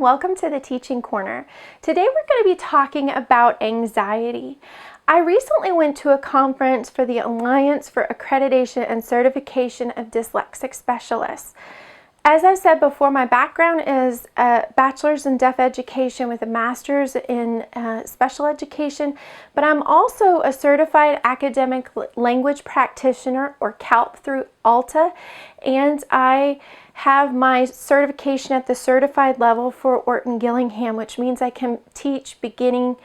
welcome to the Teaching Corner. Today we're going to be talking about anxiety. I recently went to a conference for the Alliance for Accreditation and Certification of Dyslexic Specialists. As I said before, my background is a bachelor's in deaf education with a master's in special education, but I'm also a certified academic language practitioner, or CALP, through ALTA, and I have my certification at the certified level for Orton-Gillingham, which means I can teach beginning,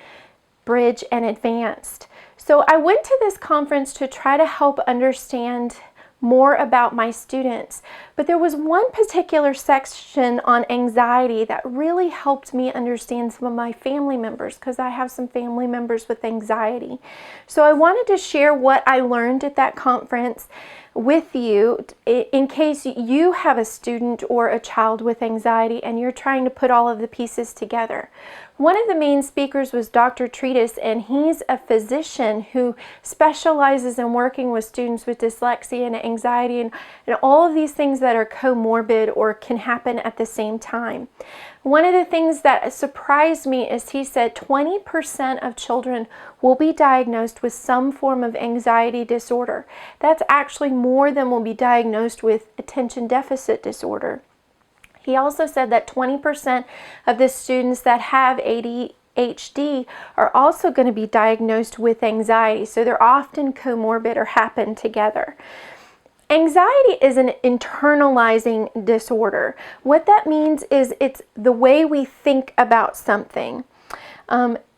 bridge, and advanced. So I went to this conference to try to help understand more about my students, but there was one particular section on anxiety that really helped me understand some of my family members, because I have some family members with anxiety. So I wanted to share what I learned at that conference with you in case you have a student or a child with anxiety and you're trying to put all of the pieces together. One of the main speakers was Dr. Treatise, and he's a physician who specializes in working with students with dyslexia and anxiety and all of these things that are comorbid or can happen at the same time. One of the things that surprised me is he said 20% of children will be diagnosed with some form of anxiety disorder. That's actually more than will be diagnosed with attention deficit disorder. He also said that 20% of the students that have ADHD are also going to be diagnosed with anxiety, so they're often comorbid or happen together. Anxiety is an internalizing disorder. What that means is it's the way we think about something.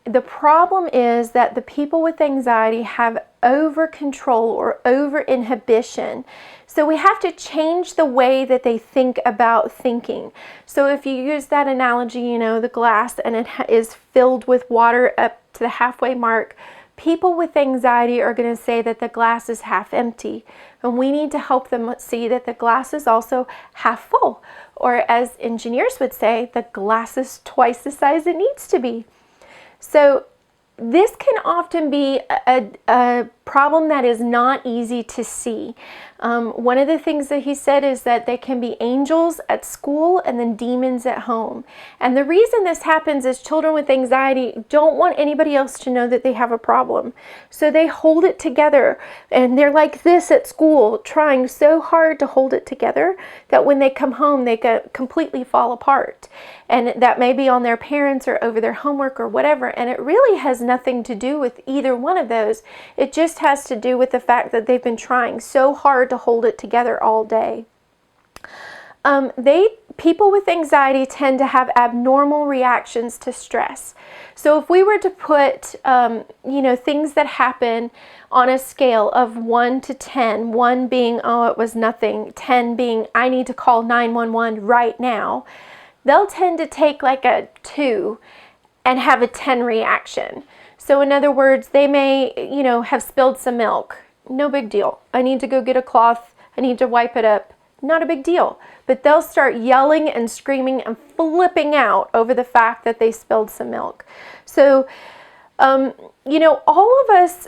The problem is that the people with anxiety have over control or over inhibition. So we have to change the way that they think about thinking. So if you use that analogy, the glass, and it is filled with water up to the halfway mark, people with anxiety are going to say that the glass is half empty. And we need to help them see that the glass is also half full. Or as engineers would say, the glass is twice the size it needs to be. So this can often be a problem that is not easy to see. One of the things that he said is that they can be angels at school and then demons at home. And the reason this happens is children with anxiety don't want anybody else to know that they have a problem. So they hold it together, and they're like this at school, trying so hard to hold it together that when they come home, they completely fall apart. And that may be on their parents or over their homework or whatever. And it really has nothing to do with either one of those. It just has to do with the fact that they've been trying so hard to hold it together all day. People with anxiety tend to have abnormal reactions to stress. So if we were to put, things that happen on a scale of 1 to 10, 1 being, oh, it was nothing, 10 being, I need to call 911 right now, they'll tend to take like a 2 and have a 10 reaction. So in other words, they may, have spilled some milk. No big deal. I need to go get a cloth. I need to wipe it up. Not a big deal. But they'll start yelling and screaming and flipping out over the fact that they spilled some milk. So, all of us,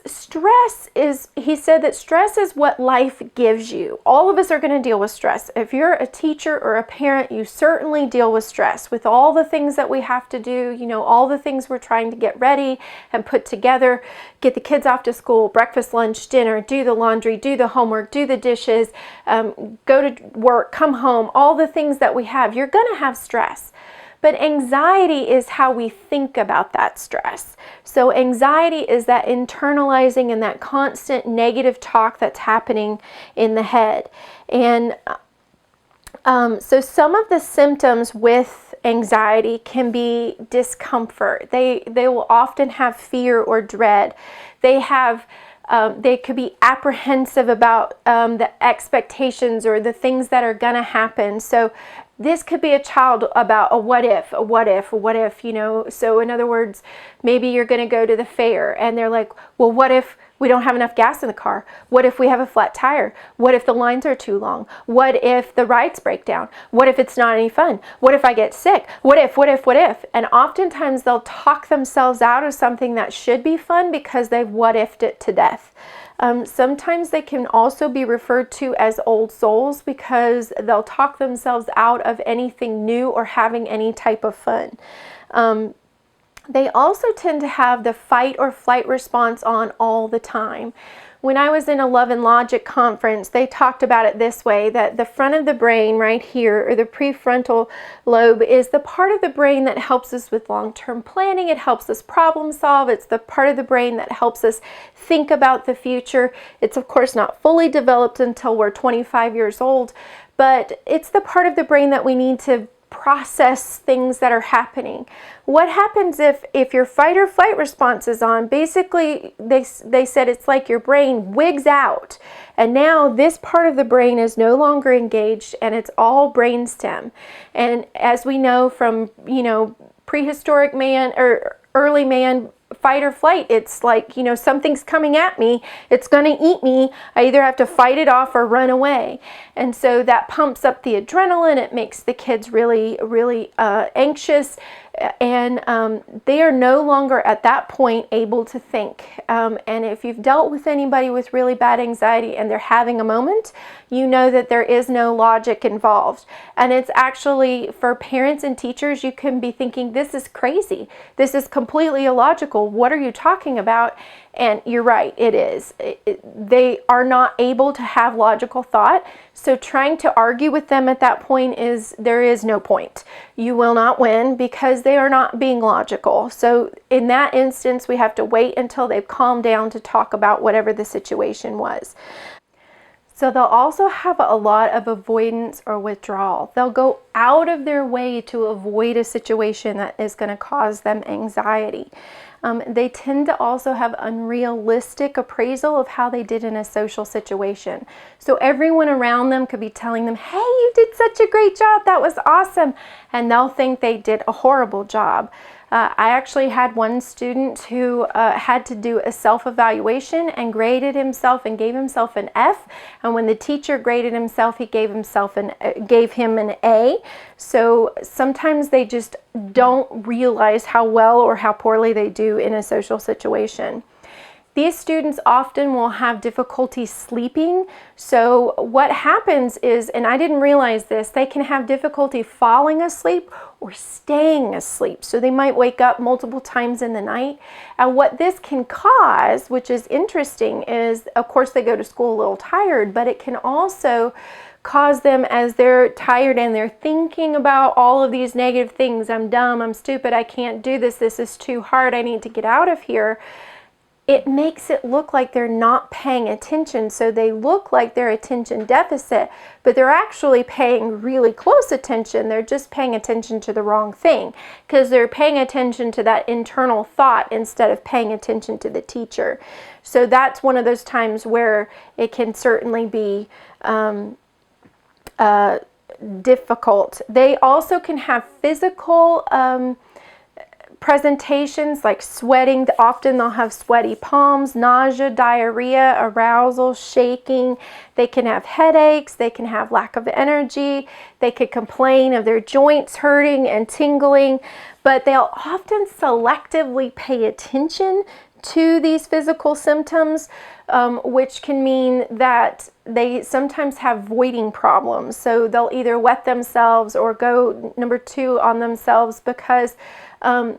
he said that stress is what life gives you. All of us are going to deal with stress. If you're a teacher or a parent, you certainly deal with stress with all the things that we have to do, all the things we're trying to get ready and put together, get the kids off to school, breakfast, lunch, dinner, do the laundry, do the homework, do the dishes, go to work, come home, all the things that we have. You're going to have stress. But anxiety is how we think about that stress. So anxiety is that internalizing and that constant negative talk that's happening in the head. And so some of the symptoms with anxiety can be discomfort. They will often have fear or dread. They could be apprehensive about the expectations or the things that are going to happen. So this could be a child about a what if. So in other words, maybe you're going to go to the fair and they're like, well, what if we don't have enough gas in the car? What if we have a flat tire? What if the lines are too long? What if the rides break down? What if it's not any fun? What if I get sick? What if? And oftentimes they'll talk themselves out of something that should be fun because they've what ifed it to death. Sometimes they can also be referred to as old souls because they'll talk themselves out of anything new or having any type of fun. They also tend to have the fight or flight response on all the time. When I was in a Love and Logic conference, they talked about it this way, that the front of the brain right here, or the prefrontal lobe, is the part of the brain that helps us with long-term planning. It helps us problem solve. It's the part of the brain that helps us think about the future. It's of course not fully developed until we're 25 years old, but it's the part of the brain that we need to process things that are happening. What happens if your fight or flight response is on? Basically, they said it's like your brain wigs out, and now this part of the brain is no longer engaged, and it's all brainstem. And as we know from, prehistoric man or early man, fight or flight, it's like, something's coming at me, it's going to eat me, I either have to fight it off or run away. And so that pumps up the adrenaline, it makes the kids really, really anxious, and they are no longer at that point able to think. And if you've dealt with anybody with really bad anxiety and they're having a moment, you know that there is no logic involved. And it's actually, for parents and teachers, you can be thinking, this is crazy. This is completely illogical. What are you talking about? And you're right, it is. They are not able to have logical thought. So trying to argue with them at that point there is no point. You will not win because they are not being logical. So in that instance, we have to wait until they've calmed down to talk about whatever the situation was. So they'll also have a lot of avoidance or withdrawal. They'll go out of their way to avoid a situation that is going to cause them anxiety. They tend to also have unrealistic appraisal of how they did in a social situation. So everyone around them could be telling them, hey, you did such a great job, that was awesome. And they'll think they did a horrible job. I actually had one student who had to do a self-evaluation and graded himself and gave himself an F. And when the teacher graded himself, he gave him an A. So sometimes they just don't realize how well or how poorly they do in a social situation. These students often will have difficulty sleeping. So what happens is, and I didn't realize this, they can have difficulty falling asleep or staying asleep. So they might wake up multiple times in the night. And what this can cause, which is interesting, is of course they go to school a little tired, but it can also cause them, as they're tired and they're thinking about all of these negative things, I'm dumb, I'm stupid, I can't do this, this is too hard, I need to get out of here. It makes it look like they're not paying attention. So they look like they're attention deficit, but they're actually paying really close attention. They're just paying attention to the wrong thing because they're paying attention to that internal thought instead of paying attention to the teacher. So that's one of those times where it can certainly be difficult. They also can have physical presentations like sweating. Often they'll have sweaty palms, nausea, diarrhea, arousal, shaking. They can have headaches. They can have lack of energy. They could complain of their joints hurting and tingling, but they'll often selectively pay attention to these physical symptoms, which can mean that they sometimes have voiding problems. So they'll either wet themselves or go number 2 on themselves because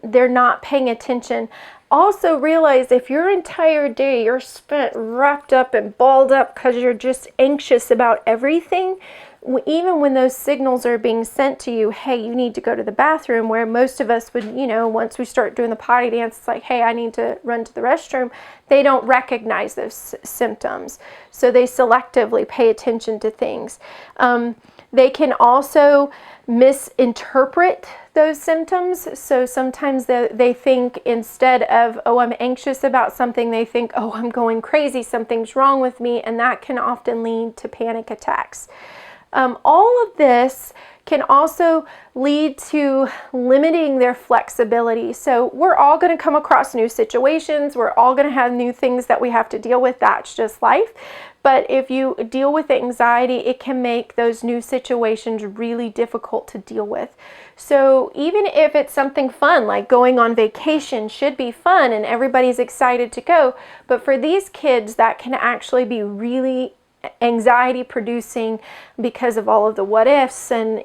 they're not paying attention. Also realize if your entire day you're spent wrapped up and balled up because you're just anxious about everything, even when those signals are being sent to you, hey, you need to go to the bathroom, where most of us would, once we start doing the potty dance, it's like, hey, I need to run to the restroom. They don't recognize those symptoms. So they selectively pay attention to things. They can also misinterpret those symptoms. So sometimes they think, instead of, oh, I'm anxious about something, they think, oh, I'm going crazy, something's wrong with me, and that can often lead to panic attacks. All of this can also lead to limiting their flexibility. So we're all going to come across new situations. We're all going to have new things that we have to deal with. That's just life. But if you deal with anxiety, it can make those new situations really difficult to deal with. So even if it's something fun, like going on vacation should be fun and everybody's excited to go, but for these kids, that can actually be really anxiety producing because of all of the what ifs and,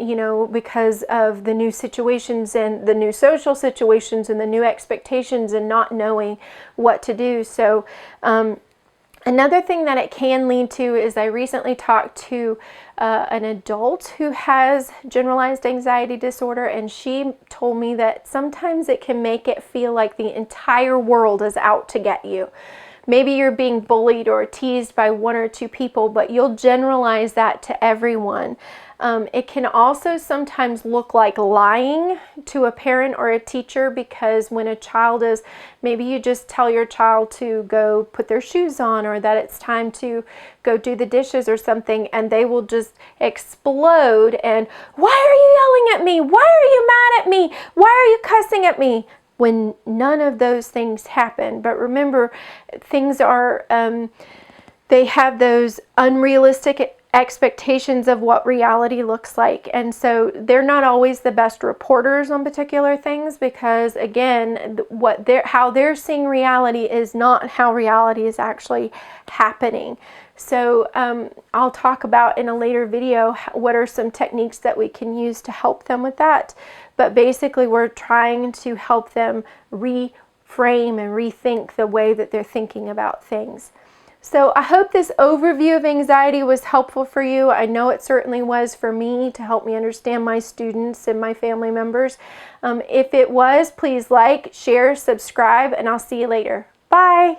because of the new situations and the new social situations and the new expectations and not knowing what to do. So, another thing that it can lead to is I recently talked to an adult who has generalized anxiety disorder, and she told me that sometimes it can make it feel like the entire world is out to get you. Maybe you're being bullied or teased by one or two people, but you'll generalize that to everyone. It can also sometimes look like lying to a parent or a teacher, because when a child is, maybe you just tell your child to go put their shoes on, or that it's time to go do the dishes or something, and they will just explode and, why are you yelling at me? Why are you mad at me? Why are you cussing at me? When none of those things happen. But remember, things are, they have those unrealistic expectations of what reality looks like. And so they're not always the best reporters on particular things, because again, how they're seeing reality is not how reality is actually happening. So I'll talk about in a later video what are some techniques that we can use to help them with that. But basically, we're trying to help them reframe and rethink the way that they're thinking about things. So I hope this overview of anxiety was helpful for you. I know it certainly was for me, to help me understand my students and my family members. If it was, please like, share, subscribe, and I'll see you later. Bye.